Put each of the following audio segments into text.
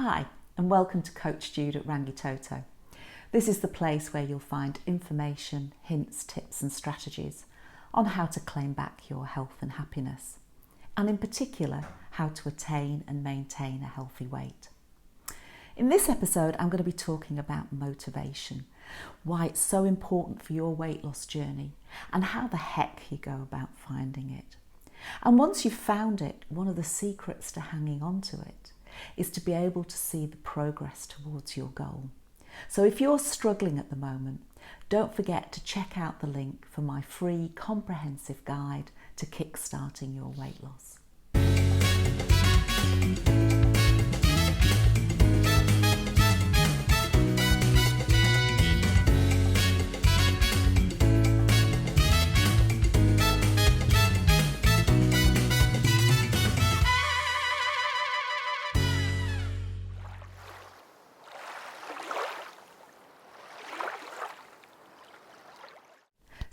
Hi, and welcome to Coach Jude at Rangitoto. This is the place where you'll find information, hints, tips and strategies on how to claim back your health and happiness, and in particular, how to attain and maintain a healthy weight. In this episode, I'm going to be talking about motivation, why it's so important for your weight loss journey, and how the heck you go about finding it. And once you've found it, one of the secrets to hanging on to it is to be able to see the progress towards your goal. So if you're struggling at the moment, don't forget to check out the link for my free comprehensive guide to kickstarting your weight loss.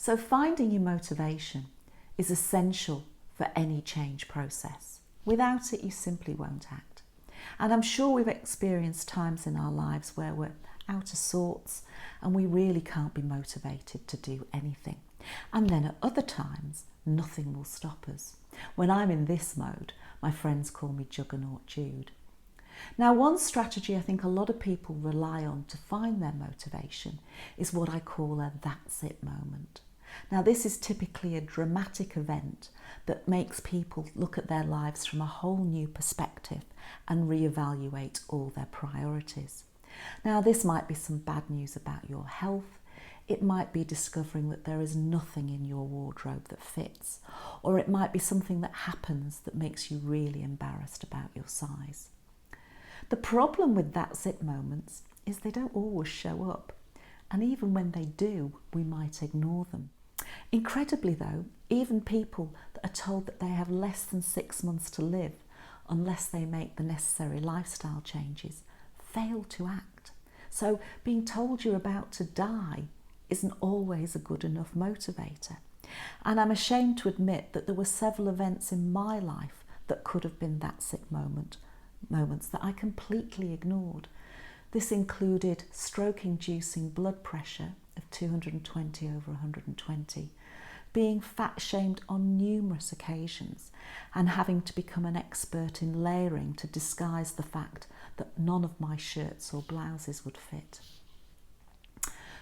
So finding your motivation is essential for any change process. Without it, you simply won't act. And I'm sure we've experienced times in our lives where we're out of sorts and we really can't be motivated to do anything. And then at other times, nothing will stop us. When I'm in this mode, my friends call me Juggernaut Jude. Now, one strategy I think a lot of people rely on to find their motivation is what I call a that's it moment. Now, this is typically a dramatic event that makes people look at their lives from a whole new perspective and reevaluate all their priorities. Now, this might be some bad news about your health. It might be discovering that there is nothing in your wardrobe that fits, or it might be something that happens that makes you really embarrassed about your size. The problem with that's it moments is they don't always show up, and even when they do, we might ignore them. Incredibly though, even people that are told that they have less than 6 months to live unless they make the necessary lifestyle changes fail to act. So being told you're about to die isn't always a good enough motivator. And I'm ashamed to admit that there were several events in my life that could have been that's it moments that I completely ignored. This included stroke-inducing blood pressure of 220 over 120, being fat-shamed on numerous occasions, and having to become an expert in layering to disguise the fact that none of my shirts or blouses would fit.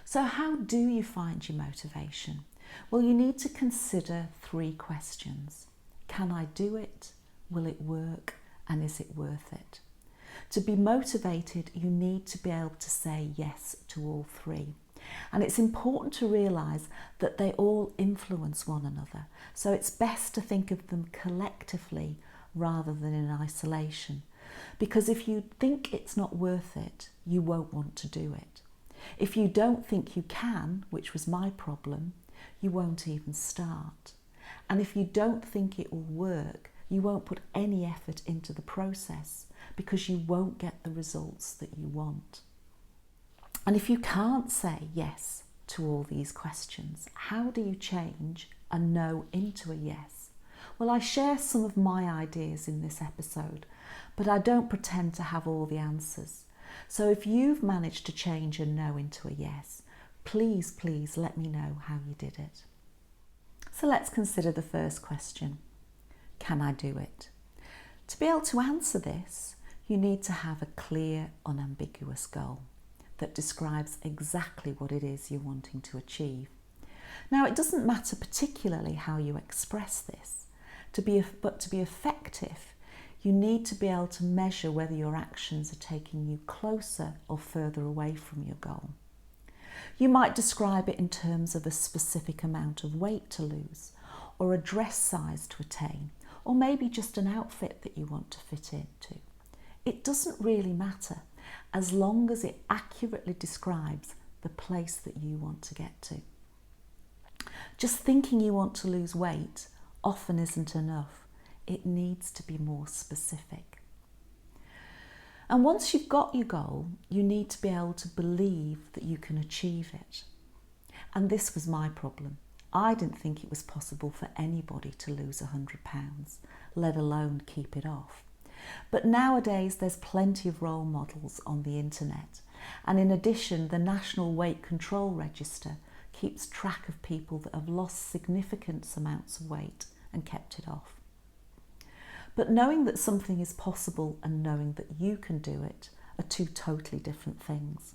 So how do you find your motivation? Well, you need to consider 3 questions. Can I do it? Will it work? And is it worth it? To be motivated, you need to be able to say yes to all 3. And it's important to realise that they all influence one another. So it's best to think of them collectively rather than in isolation. Because if you think it's not worth it, you won't want to do it. If you don't think you can, which was my problem, you won't even start. And if you don't think it will work, you won't put any effort into the process because you won't get the results that you want. And if you can't say yes to all these questions, how do you change a no into a yes? Well, I share some of my ideas in this episode, but I don't pretend to have all the answers. So if you've managed to change a no into a yes, please let me know how you did it. So let's consider the first question. Can I do it? To be able to answer this, you need to have a clear, unambiguous goal that describes exactly what it is you're wanting to achieve. Now, it doesn't matter particularly how you express this, but to be effective, you need to be able to measure whether your actions are taking you closer or further away from your goal. You might describe it in terms of a specific amount of weight to lose, or a dress size to attain, or maybe just an outfit that you want to fit into. It doesn't really matter as long as it accurately describes the place that you want to get to. Just thinking you want to lose weight often isn't enough. It needs to be more specific. And once you've got your goal, you need to be able to believe that you can achieve it. And this was my problem. I didn't think it was possible for anybody to lose £100, let alone keep it off. But nowadays there's plenty of role models on the internet. And in addition, the National Weight Control Register keeps track of people that have lost significant amounts of weight and kept it off. But knowing that something is possible and knowing that you can do it are two totally different things.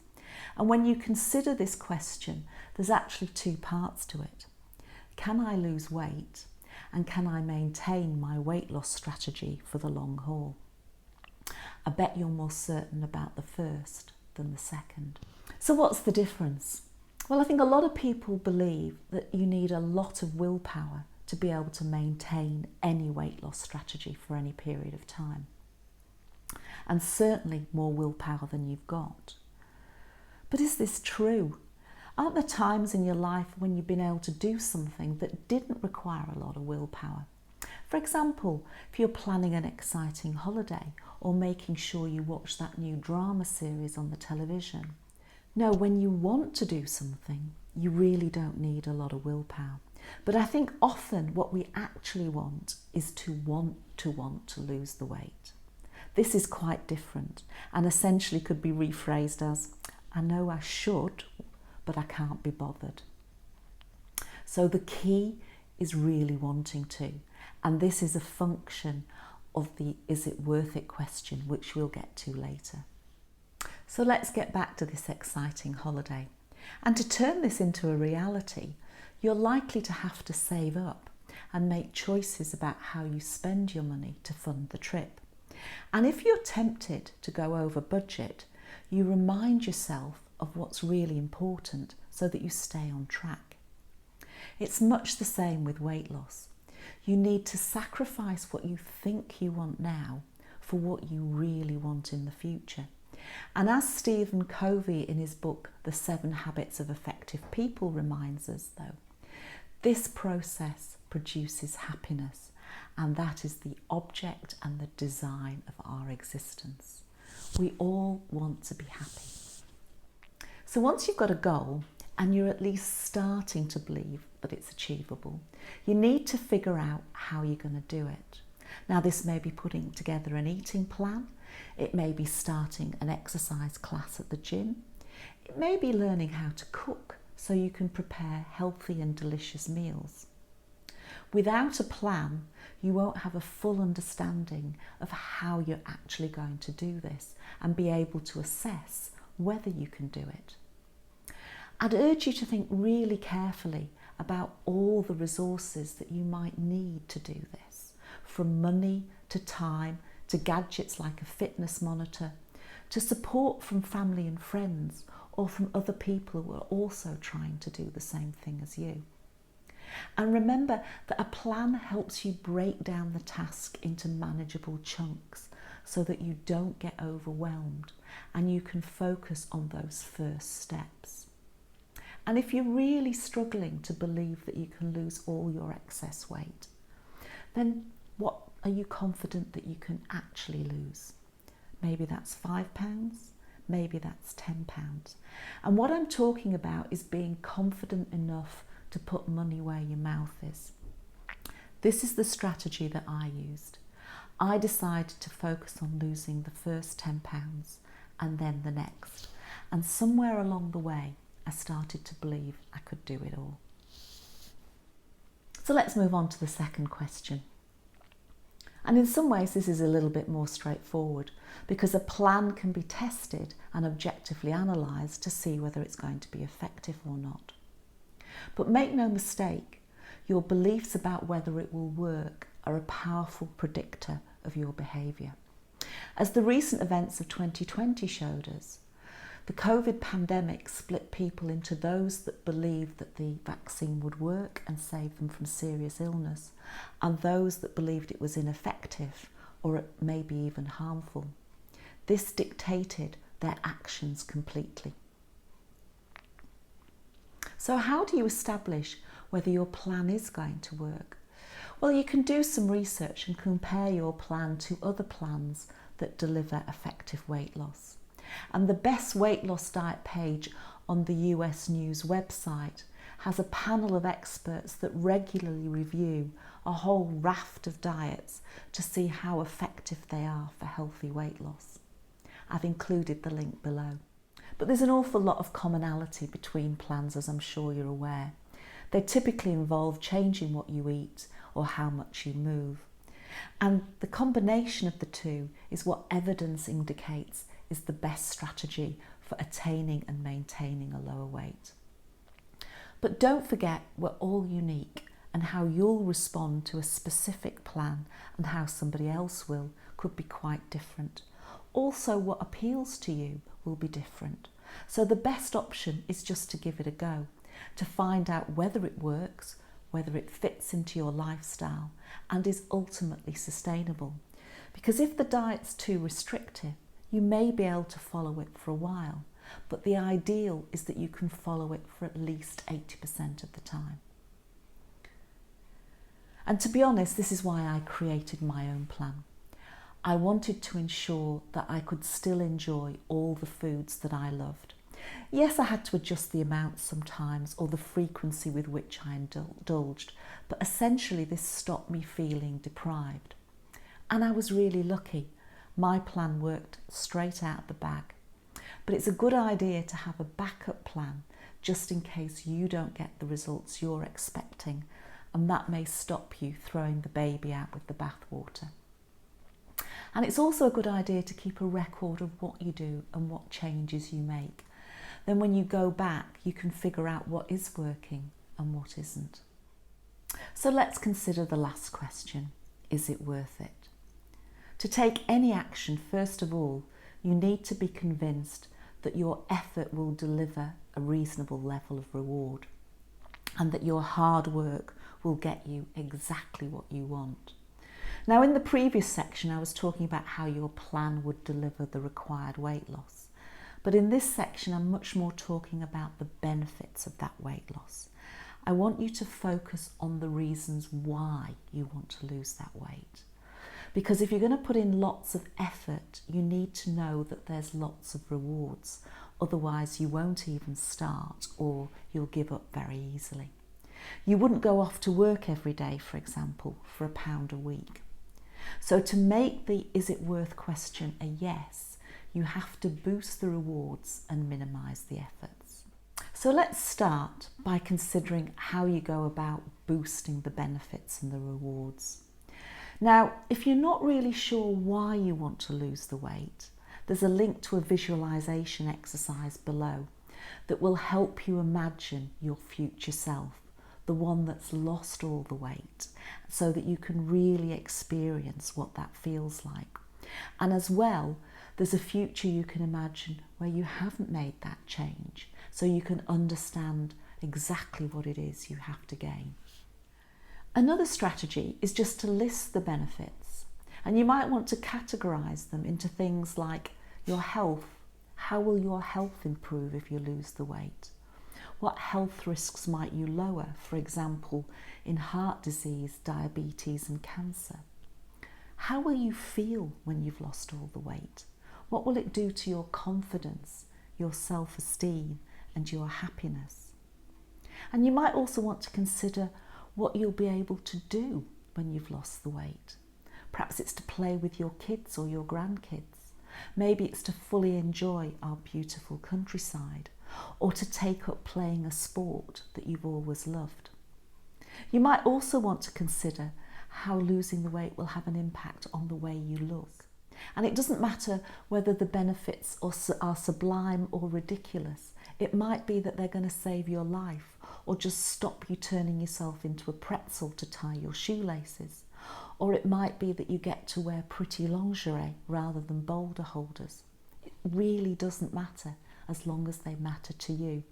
And when you consider this question, there's actually two parts to it. Can I lose weight? And can I maintain my weight loss strategy for the long haul? I bet you're more certain about the first than the second. So what's the difference? Well, I think a lot of people believe that you need a lot of willpower to be able to maintain any weight loss strategy for any period of time. And certainly more willpower than you've got. But is this true? Aren't there times in your life when you've been able to do something that didn't require a lot of willpower? For example, if you're planning an exciting holiday or making sure you watch that new drama series on the television. No, when you want to do something, you really don't need a lot of willpower. But I think often what we actually want is to want to lose the weight. This is quite different and essentially could be rephrased as, I know I should, but I can't be bothered. So the key is really wanting to, and this is a function of the is it worth it question, which we'll get to later. So let's get back to this exciting holiday. And to turn this into a reality, you're likely to have to save up and make choices about how you spend your money to fund the trip. And if you're tempted to go over budget, you remind yourself of what's really important so that you stay on track. It's much the same with weight loss. You need to sacrifice what you think you want now for what you really want in the future. And as Stephen Covey in his book, The 7 Habits of Effective People reminds us though, this process produces happiness, and that is the object and the design of our existence. We all want to be happy. So once you've got a goal and you're at least starting to believe that it's achievable, you need to figure out how you're going to do it. Now this may be putting together an eating plan, it may be starting an exercise class at the gym, it may be learning how to cook so you can prepare healthy and delicious meals. Without a plan, you won't have a full understanding of how you're actually going to do this and be able to assess whether you can do it. I'd urge you to think really carefully about all the resources that you might need to do this, from money to time to gadgets like a fitness monitor, to support from family and friends or from other people who are also trying to do the same thing as you. And remember that a plan helps you break down the task into manageable chunks so that you don't get overwhelmed and you can focus on those first steps. And if you're really struggling to believe that you can lose all your excess weight, then what are you confident that you can actually lose? Maybe that's £5, maybe that's £10. And what I'm talking about is being confident enough to put money where your mouth is. This is the strategy that I used. I decided to focus on losing the first £10 and then the next. And somewhere along the way, I started to believe I could do it all. So let's move on to the second question. And in some ways this is a little bit more straightforward because a plan can be tested and objectively analysed to see whether it's going to be effective or not. But make no mistake, your beliefs about whether it will work are a powerful predictor of your behaviour. As the recent events of 2020 showed us, the COVID pandemic split people into those that believed that the vaccine would work and save them from serious illness, and those that believed it was ineffective or maybe even harmful. This dictated their actions completely. So how do you establish whether your plan is going to work? Well, you can do some research and compare your plan to other plans that deliver effective weight loss. And the Best Weight Loss Diet page on the US News website has a panel of experts that regularly review a whole raft of diets to see how effective they are for healthy weight loss. I've included the link below. But there's an awful lot of commonality between plans, as I'm sure you're aware. They typically involve changing what you eat or how much you move. And the combination of the two is what evidence indicates is the best strategy for attaining and maintaining a lower weight. But don't forget, we're all unique, and how you'll respond to a specific plan and how somebody else will could be quite different. Also, what appeals to you will be different. So the best option is just to give it a go, to find out whether it works, whether it fits into your lifestyle and is ultimately sustainable. Because if the diet's too restrictive, you may be able to follow it for a while, but the ideal is that you can follow it for at least 80% of the time. And to be honest, this is why I created my own plan. I wanted to ensure that I could still enjoy all the foods that I loved. Yes, I had to adjust the amounts sometimes or the frequency with which I indulged, but essentially this stopped me feeling deprived. And I was really lucky. My plan worked straight out of the bag. But it's a good idea to have a backup plan just in case you don't get the results you're expecting, and that may stop you throwing the baby out with the bathwater. And it's also a good idea to keep a record of what you do and what changes you make. Then when you go back, you can figure out what is working and what isn't. So let's consider the last question. Is it worth it? To take any action, first of all, you need to be convinced that your effort will deliver a reasonable level of reward and that your hard work will get you exactly what you want. Now, in the previous section, I was talking about how your plan would deliver the required weight loss. But in this section, I'm much more talking about the benefits of that weight loss. I want you to focus on the reasons why you want to lose that weight. Because if you're going to put in lots of effort, you need to know that there's lots of rewards. Otherwise, you won't even start, or you'll give up very easily. You wouldn't go off to work every day, for example, for £1 a week. So to make the is it worth question a yes, you have to boost the rewards and minimise the efforts. So let's start by considering how you go about boosting the benefits and the rewards. Now, if you're not really sure why you want to lose the weight, there's a link to a visualisation exercise below that will help you imagine your future self, the one that's lost all the weight, so that you can really experience what that feels like. And as well, there's a future you can imagine where you haven't made that change, so you can understand exactly what it is you have to gain. Another strategy is just to list the benefits, and you might want to categorise them into things like your health. How will your health improve if you lose the weight? What health risks might you lower, for example, in heart disease, diabetes and cancer? How will you feel when you've lost all the weight? What will it do to your confidence, your self-esteem and your happiness? And you might also want to consider what you'll be able to do when you've lost the weight. Perhaps it's to play with your kids or your grandkids. Maybe it's to fully enjoy our beautiful countryside, or to take up playing a sport that you've always loved. You might also want to consider how losing the weight will have an impact on the way you look. And it doesn't matter whether the benefits are sublime or ridiculous. It might be that they're going to save your life, or just stop you turning yourself into a pretzel to tie your shoelaces. Or it might be that you get to wear pretty lingerie rather than boulder holders. It really doesn't matter as long as they matter to you.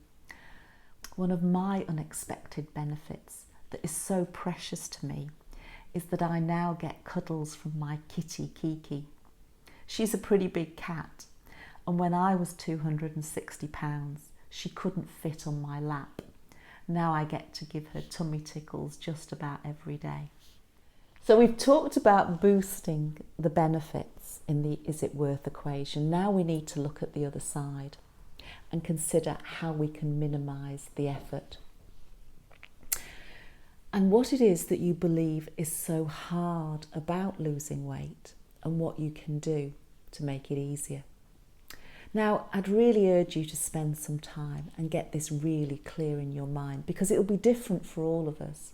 One of my unexpected benefits that is so precious to me is that I now get cuddles from my kitty Kiki. She's a pretty big cat, and when I was 260 pounds, she couldn't fit on my lap. Now I get to give her tummy tickles just about every day. So we've talked about boosting the benefits in the is it worth equation. Now we need to look at the other side and consider how we can minimise the effort. and what it is that you believe is so hard about losing weight and what you can do to make it easier. Now, I'd really urge you to spend some time and get this really clear in your mind, because it'll be different for all of us.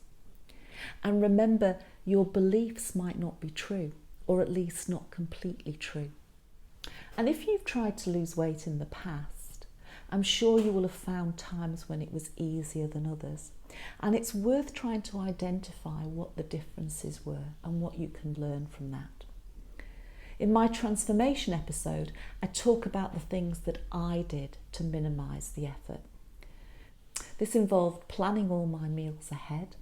And remember, your beliefs might not be true, or at least not completely true. And if you've tried to lose weight in the past, I'm sure you will have found times when it was easier than others. And it's worth trying to identify what the differences were and what you can learn from that. In my transformation episode, I talk about the things that I did to minimise the effort. This involved planning all my meals ahead,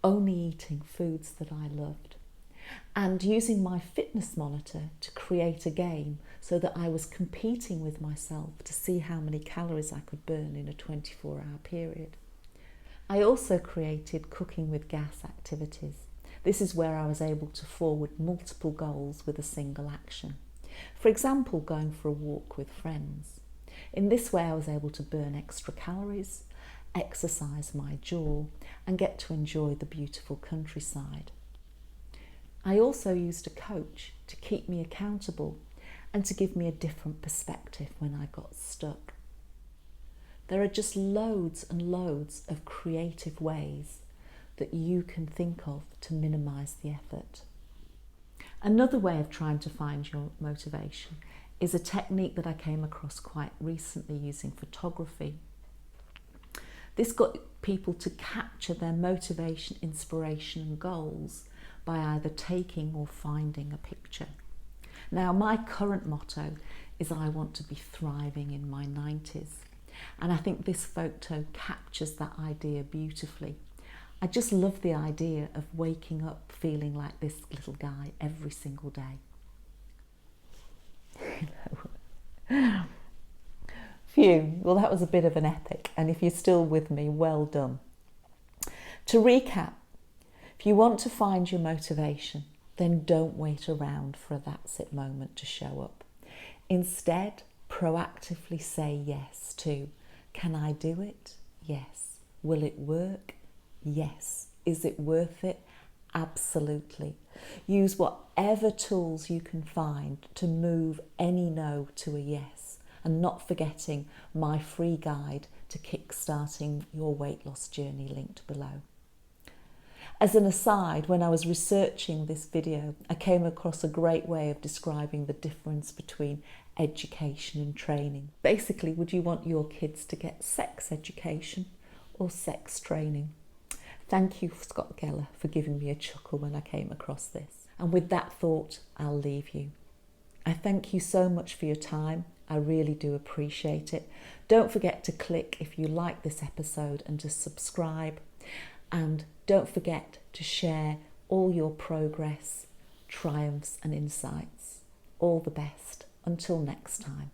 only eating foods that I loved, and using my fitness monitor to create a game so that I was competing with myself to see how many calories I could burn in a 24-hour period. I also created cooking with gas activities. This is where I was able to forward multiple goals with a single action. For example, going for a walk with friends. In this way, I was able to burn extra calories, exercise my jaw, and get to enjoy the beautiful countryside. I also used a coach to keep me accountable and to give me a different perspective when I got stuck. There are just loads and loads of creative ways that you can think of to minimise the effort. Another way of trying to find your motivation is a technique that I came across quite recently using photography. This got people to capture their motivation, inspiration and goals by either taking or finding a picture. Now, my current motto is I want to be thriving in my 90s. And I think this photo captures that idea beautifully. I just love the idea of waking up feeling like this little guy every single day. Phew, well, that was a bit of an epic, and if you're still with me, well done. To recap, if you want to find your motivation, then don't wait around for a that's it moment to show up. Instead, proactively say yes to, can I do it? Yes. Will it work? Yes. Is it worth it? Absolutely. Use whatever tools you can find to move any no to a yes, and not forgetting my free guide to kickstarting your weight loss journey linked below. As an aside, when I was researching this video, I came across a great way of describing the difference between education and training. Basically, would you want your kids to get sex education or sex training? Thank you, Scott Geller, for giving me a chuckle when I came across this. And with that thought, I'll leave you. I thank you so much for your time. I really do appreciate it. Don't forget to click if you like this episode and to subscribe. And don't forget to share all your progress, triumphs and insights. All the best. Until next time.